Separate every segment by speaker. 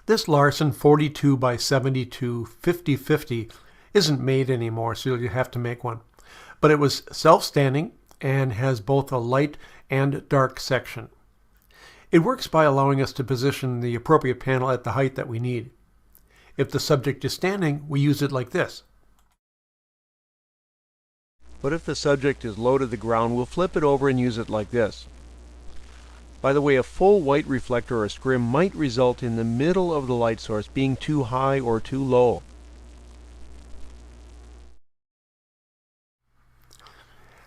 Speaker 1: This Larson 42 by 72 50-50 isn't made anymore, so you have to make one. But it was self-standing and has both a light and dark section. It works by allowing us to position the appropriate panel at the height that we need. If the subject is standing, we use it like this. But if the subject is low to the ground, we'll flip it over and use it like this. By the way, a full white reflector or scrim might result in the middle of the light source being too high or too low.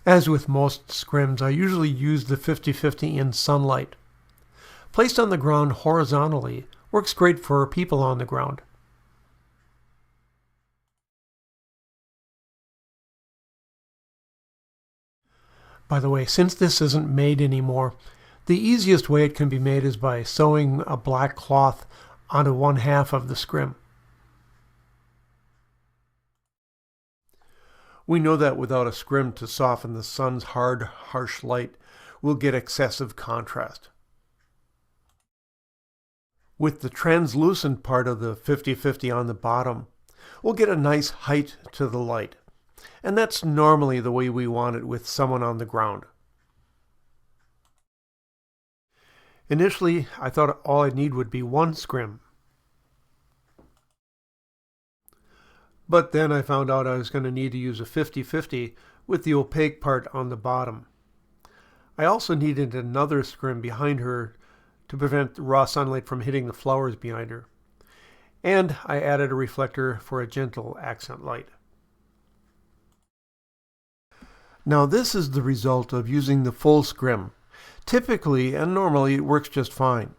Speaker 1: As with most scrims, I usually use the 50-50 in sunlight. Placed on the ground horizontally works great for people on the ground. By the way, since this isn't made anymore, the easiest way it can be made is by sewing a black cloth onto one half of the scrim. We know that without a scrim to soften the sun's hard, harsh light, we'll get excessive contrast. With the translucent part of the 50-50 on the bottom, we'll get a nice height to the light. And that's normally the way we want it with someone on the ground. Initially, I thought all I'd need would be one scrim. But then I found out I was going to need to use a 50-50 with the opaque part on the bottom. I also needed another scrim behind her to prevent the raw sunlight from hitting the flowers behind her. And I added a reflector for a gentle accent light. Now this is the result of using the full scrim. Typically and normally it works just fine,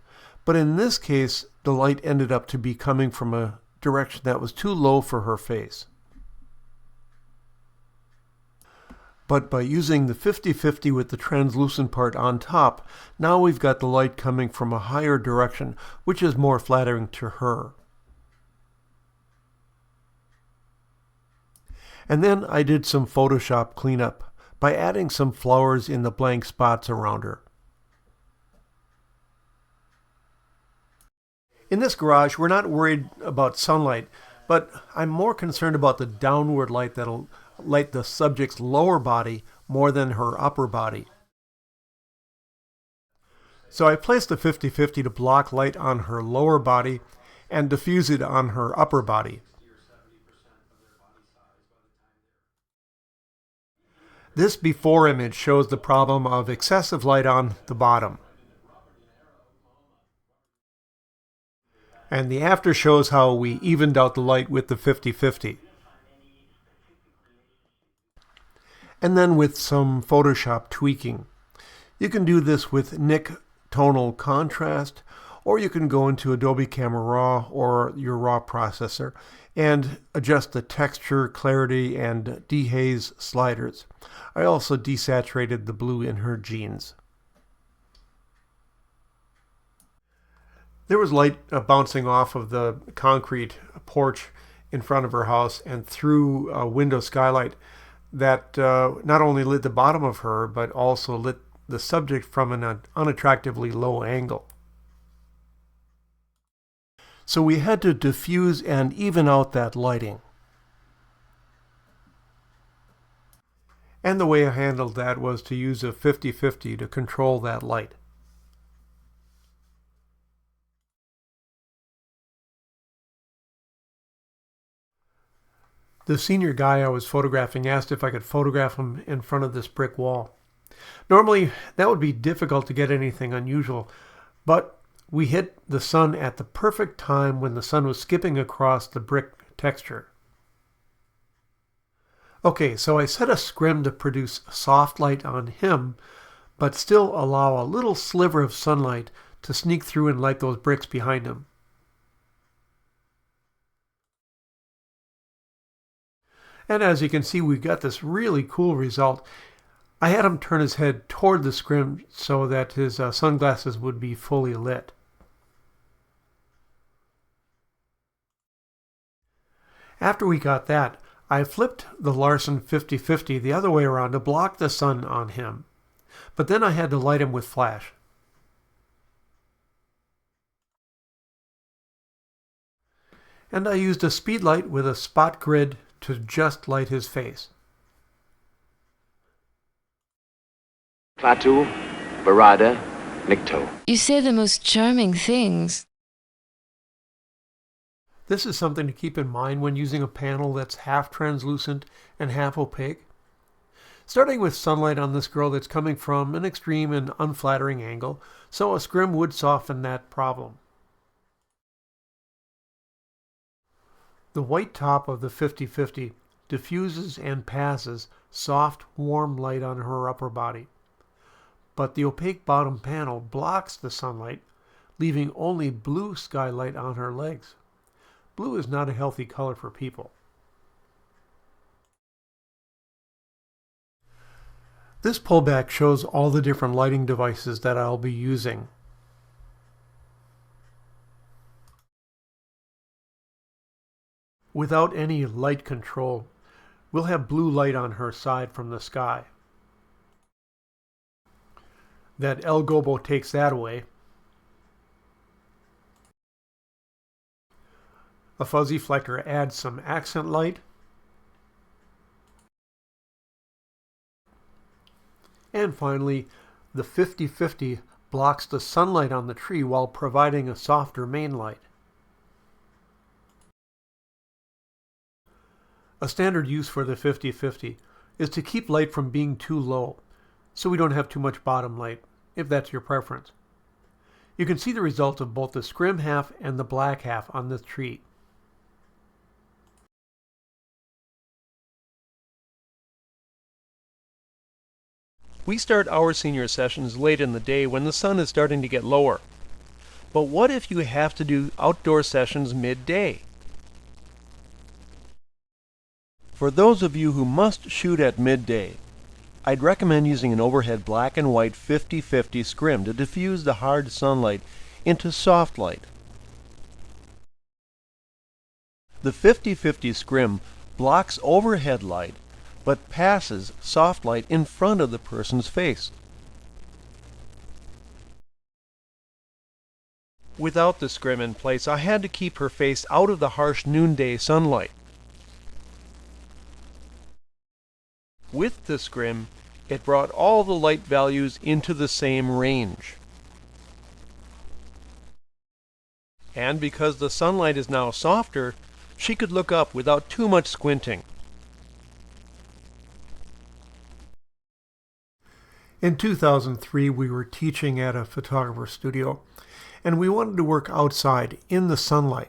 Speaker 1: but in this case the light ended up to be coming from a direction that was too low for her face. But by using the 50-50 with the translucent part on top, now we've got the light coming from a higher direction, which is more flattering to her. And then I did some Photoshop cleanup by adding some flowers in the blank spots around her. In this garage, we're not worried about sunlight, but I'm more concerned about the downward light that'll light the subject's lower body more than her upper body. So I placed the 50-50 to block light on her lower body and diffuse it on her upper body. This before image shows the problem of excessive light on the bottom. And the after shows how we evened out the light with the 50-50. And then with some Photoshop tweaking. You can do this with Nik Tonal Contrast, or you can go into Adobe Camera Raw or your RAW processor and adjust the texture, clarity, and dehaze sliders. I also desaturated the blue in her jeans. There was light bouncing off of the concrete porch in front of her house and through a window skylight that not only lit the bottom of her, but also lit the subject from an unattractively low angle. So we had to diffuse and even out that lighting. And the way I handled that was to use a 50-50 to control that light. The senior guy I was photographing asked if I could photograph him in front of this brick wall. Normally, that would be difficult to get anything unusual, but we hit the sun at the perfect time when the sun was skipping across the brick texture. Okay, so I set a scrim to produce soft light on him, but still allow a little sliver of sunlight to sneak through and light those bricks behind him. And as you can see, we got this really cool result. I had him turn his head toward the scrim so that his sunglasses would be fully lit. After we got that, I flipped the Larson 50-50 the other way around to block the sun on him. But then I had to light him with flash. And I used a speed light with a spot grid to just light his face.
Speaker 2: Klaatu, Barada, Nikto.
Speaker 3: You say the most charming things.
Speaker 1: This is something to keep in mind when using a panel that's half translucent and half opaque. Starting with sunlight on this girl that's coming from an extreme and unflattering angle, so a scrim would soften that problem. The white top of the 50-50 diffuses and passes soft, warm light on her upper body. But the opaque bottom panel blocks the sunlight, leaving only blue skylight on her legs. Blue is not a healthy color for people. This pullback shows all the different lighting devices that I'll be using. Without any light control, we'll have blue light on her side from the sky. That El Gobo takes that away. A fuzzy flecker adds some accent light. And finally, the 50-50 blocks the sunlight on the tree while providing a softer main light. A standard use for the 50-50 is to keep light from being too low, so we don't have too much bottom light, if that's your preference. You can see the result of both the scrim half and the black half on this tree. We start our senior sessions late in the day when the sun is starting to get lower. But what if you have to do outdoor sessions midday? For those of you who must shoot at midday, I'd recommend using an overhead black and white 50-50 scrim to diffuse the hard sunlight into soft light. The 50-50 scrim blocks overhead light but passes soft light in front of the person's face. Without the scrim in place, I had to keep her face out of the harsh noonday sunlight. With the scrim, it brought all the light values into the same range. And because the sunlight is now softer, she could look up without too much squinting. In 2003, we were teaching at a photographer's studio, and we wanted to work outside in the sunlight.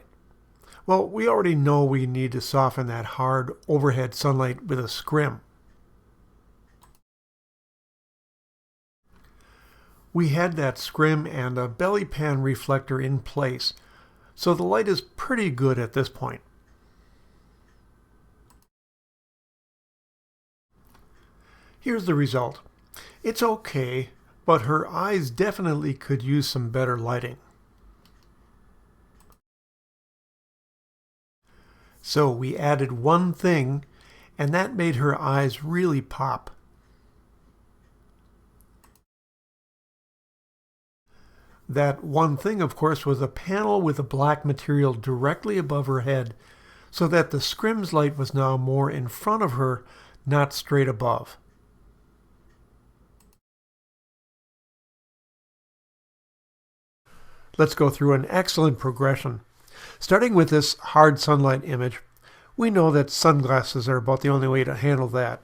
Speaker 1: Well, we already know we need to soften that hard overhead sunlight with a scrim. We had that scrim and a belly pan reflector in place, so the light is pretty good at this point. Here's the result. It's okay, but her eyes definitely could use some better lighting. So we added one thing, and that made her eyes really pop. That one thing, of course, was a panel with a black material directly above her head, so that the scrim's light was now more in front of her, not straight above. Let's go through an excellent progression. Starting with this hard sunlight image, we know that sunglasses are about the only way to handle that.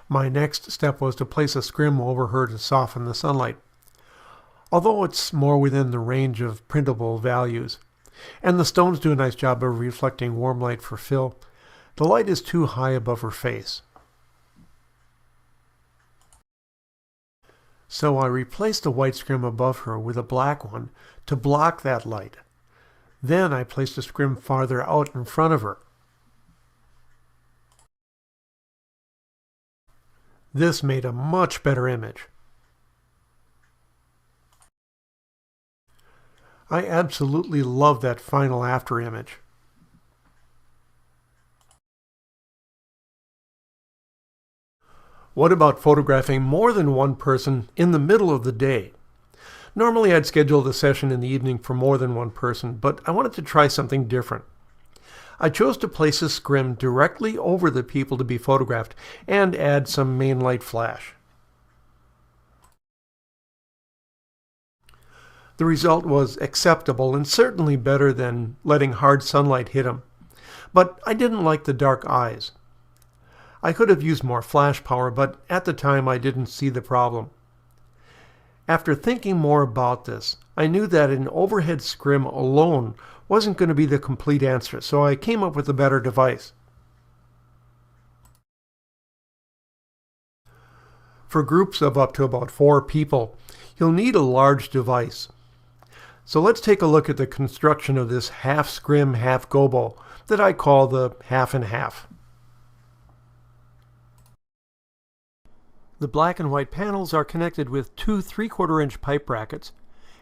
Speaker 1: My next step was to place a scrim over her to soften the sunlight. Although it's more within the range of printable values, and the stones do a nice job of reflecting warm light for fill, the light is too high above her face. So I replaced the white scrim above her with a black one to block that light. Then I placed a scrim farther out in front of her. This made a much better image. I absolutely love that final after image. What about photographing more than one person in the middle of the day? Normally I'd schedule the session in the evening for more than one person, but I wanted to try something different. I chose to place a scrim directly over the people to be photographed and add some main light flash. The result was acceptable and certainly better than letting hard sunlight hit them. But I didn't like the dark eyes. I could have used more flash power, but at the time I didn't see the problem. After thinking more about this, I knew that an overhead scrim alone wasn't going to be the complete answer, so I came up with a better device. For groups of up to about 4 people, you'll need a large device. So let's take a look at the construction of this half scrim, half gobo that I call the half and half. The black and white panels are connected with 2 3/4-inch pipe brackets,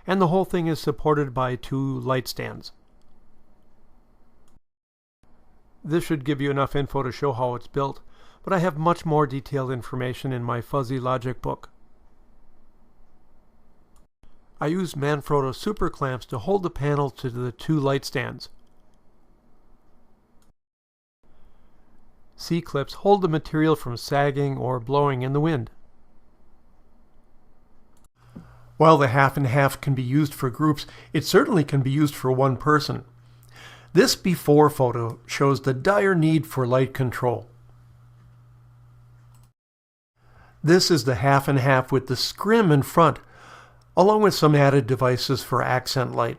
Speaker 1: and the whole thing is supported by 2 light stands. This should give you enough info to show how it's built, but I have much more detailed information in my fuzzy logic book. I used Manfrotto super clamps to hold the panel to the 2 light stands. C-clips hold the material from sagging or blowing in the wind. While the half and half can be used for groups, it certainly can be used for one person. This before photo shows the dire need for light control. This is the half and half with the scrim in front, along with some added devices for accent light.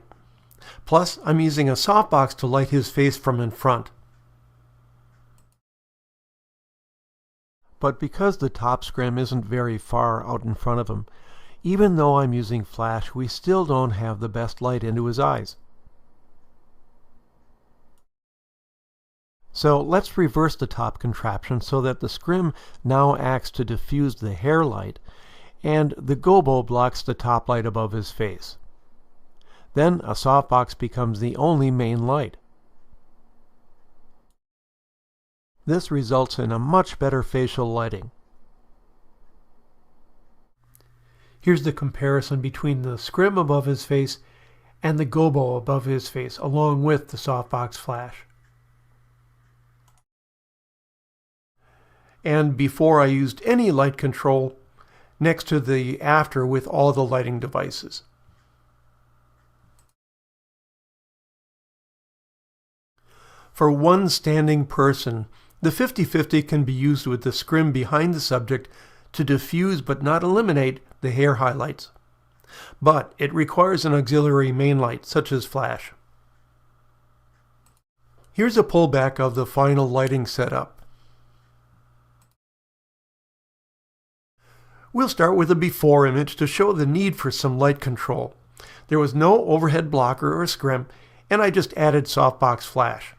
Speaker 1: Plus, I'm using a softbox to light his face from in front. But because the top scrim isn't very far out in front of him, even though I'm using flash, we still don't have the best light into his eyes. So let's reverse the top contraption so that the scrim now acts to diffuse the hair light, and the gobo blocks the top light above his face. Then a softbox becomes the only main light. This results in a much better facial lighting. Here's the comparison between the scrim above his face and the gobo above his face, along with the softbox flash. And before I used any light control, next to the after with all the lighting devices. For one standing person, the 50-50 can be used with the scrim behind the subject to diffuse but not eliminate the hair highlights. But it requires an auxiliary main light, such as flash. Here's a pullback of the final lighting setup. We'll start with a before image to show the need for some light control. There was no overhead blocker or scrim, and I just added softbox flash.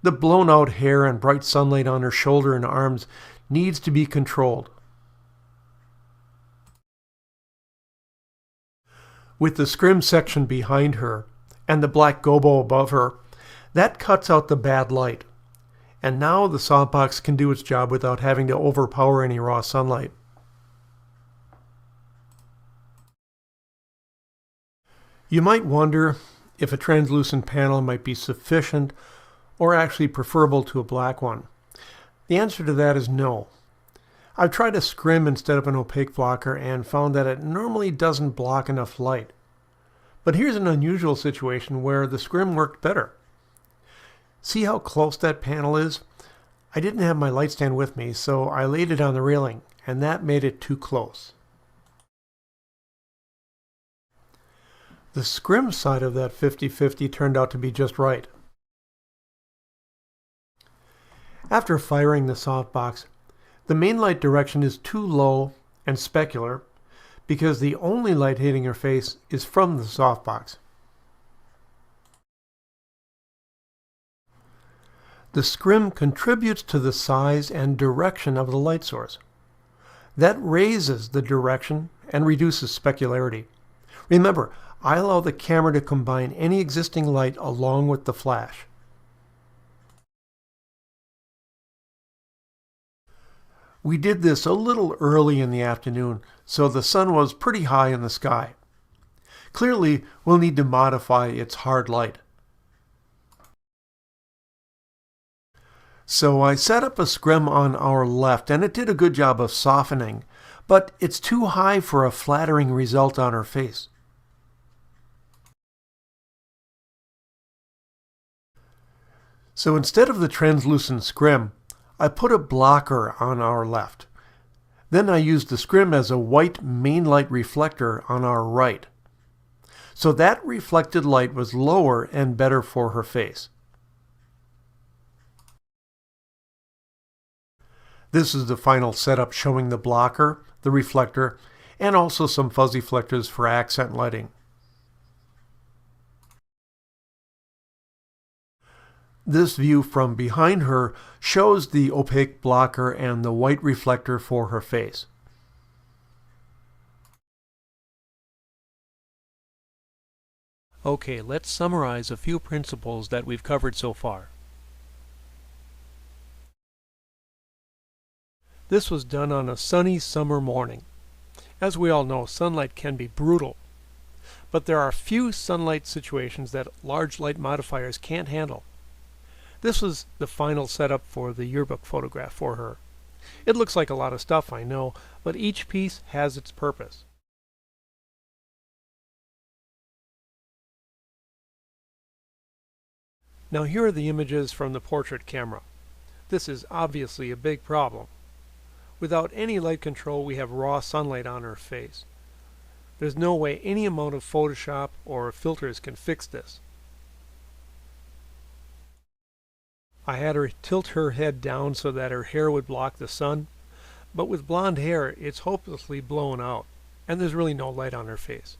Speaker 1: The blown out hair and bright sunlight on her shoulder and arms needs to be controlled. With the scrim section behind her and the black gobo above her, that cuts out the bad light. And now the softbox can do its job without having to overpower any raw sunlight. You might wonder if a translucent panel might be sufficient or actually preferable to a black one. The answer to that is no. I've tried a scrim instead of an opaque blocker and found that it normally doesn't block enough light. But here's an unusual situation where the scrim worked better. See how close that panel is? I didn't have my light stand with me, so I laid it on the railing, and that made it too close. The scrim side of that 50-50 turned out to be just right. After firing the softbox, the main light direction is too low and specular because the only light hitting her face is from the softbox. The scrim contributes to the size and direction of the light source. That raises the direction and reduces specularity. Remember, I allow the camera to combine any existing light along with the flash. We did this a little early in the afternoon, so the sun was pretty high in the sky. Clearly, we'll need to modify its hard light. So I set up a scrim on our left, and it did a good job of softening, but it's too high for a flattering result on her face. So instead of the translucent scrim, I put a blocker on our left. Then I used the scrim as a white main light reflector on our right. So that reflected light was lower and better for her face. This is the final setup showing the blocker, the reflector, and also some fuzzy flectors for accent lighting. This view from behind her shows the opaque blocker and the white reflector for her face.
Speaker 4: Okay, let's summarize a few principles that we've covered so far. This was done on a sunny summer morning. As we all know, sunlight can be brutal, but there are few sunlight situations that large light modifiers can't handle. This was the final setup for the yearbook photograph for her. It looks like a lot of stuff, I know, but each piece has its purpose. Now here are the images from the portrait camera. This is obviously a big problem. Without any light control, we have raw sunlight on her face. There's no way any amount of Photoshop or filters can fix this. I had her tilt her head down so that her hair would block the sun, but with blonde hair it's hopelessly blown out, and there's really no light on her face.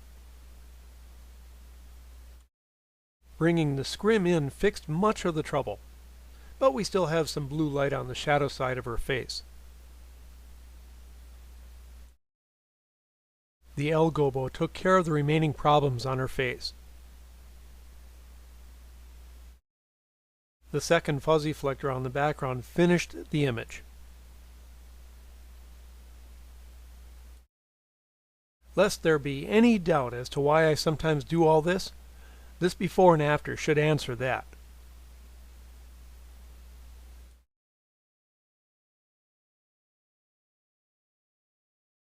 Speaker 4: Bringing the scrim in fixed much of the trouble, but we still have some blue light on the shadow side of her face. The L gobo took care of the remaining problems on her face. The second fuzzy flector on the background finished the image. Lest there be any doubt as to why I sometimes do all this, this before and after should answer that.